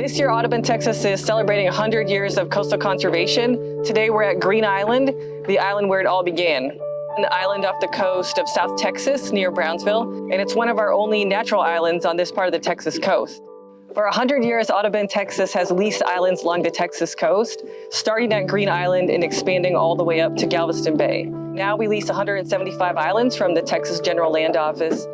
This year, Audubon, Texas is celebrating 100 years of coastal conservation. Today, we're at Green Island, the island where it all began. An island off the coast of South Texas near Brownsville, and it's one of our only natural islands on this part of the Texas coast. For 100 years, Audubon, Texas has leased islands along the Texas coast, starting at Green Island and expanding all the way up to Galveston Bay. Now we lease 175 islands from the Texas General Land Office.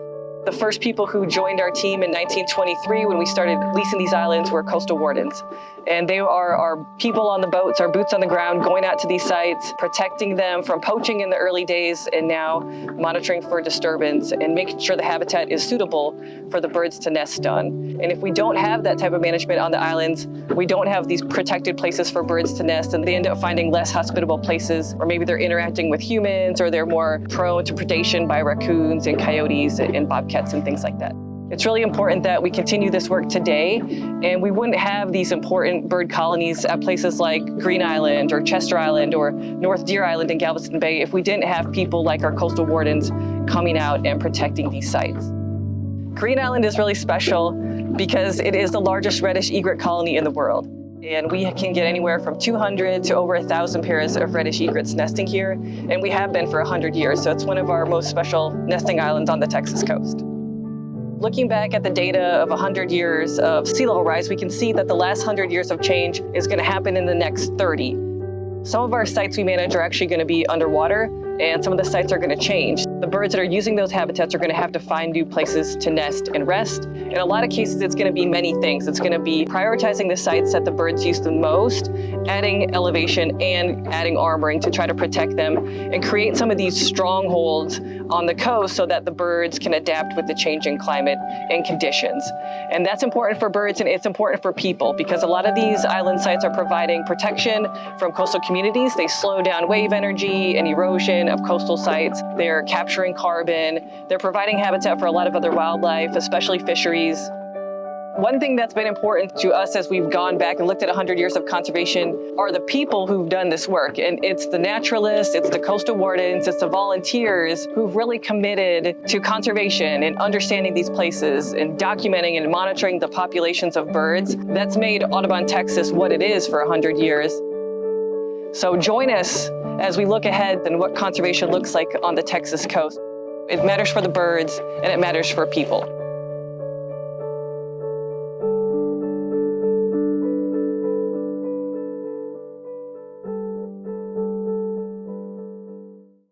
The first people who joined our team in 1923 when we started leasing these islands were coastal wardens. And they are our people on the boats, our boots on the ground, going out to these sites, protecting them from poaching in the early days, and now monitoring for disturbance and making sure the habitat is suitable for the birds to nest on. And if we don't have that type of management on the islands, we don't have these protected places for birds to nest, and they end up finding less hospitable places, or maybe they're interacting with humans, or they're more prone to predation by raccoons and coyotes and bobcats and things like that. It's really important that we continue this work today, and we wouldn't have these important bird colonies at places like Green Island or Chester Island or North Deer Island in Galveston Bay if we didn't have people like our coastal wardens coming out and protecting these sites. Green Island is really special because it is the largest reddish egret colony in the world. And we can get anywhere from 200 to over 1,000 pairs of reddish egrets nesting here, and we have been for 100 years, so it's one of our most special nesting islands on the Texas coast. Looking back at the data of 100 years of sea level rise, we can see that the last 100 years of change is going to happen in the next 30. Some of our sites we manage are actually going to be underwater, and some of the sites are going to change. The birds that are using those habitats are going to have to find new places to nest and rest. In a lot of cases, it's going to be many things. It's going to be prioritizing the sites that the birds use the most, adding elevation and adding armoring to try to protect them and create some of these strongholds on the coast so that the birds can adapt with the changing climate and conditions. And that's important for birds, and it's important for people because a lot of these island sites are providing protection from coastal communities. They slow down wave energy and erosion of coastal sites. They're capturing carbon. They're providing habitat for a lot of other wildlife, especially fisheries. One thing that's been important to us as we've gone back and looked at 100 years of conservation are the people who've done this work. And it's the naturalists, it's the coastal wardens, it's the volunteers who've really committed to conservation and understanding these places and documenting and monitoring the populations of birds. That's made Audubon, Texas what it is for 100 years. So join us as we look ahead and what conservation looks like on the Texas coast. It matters for the birds and it matters for people.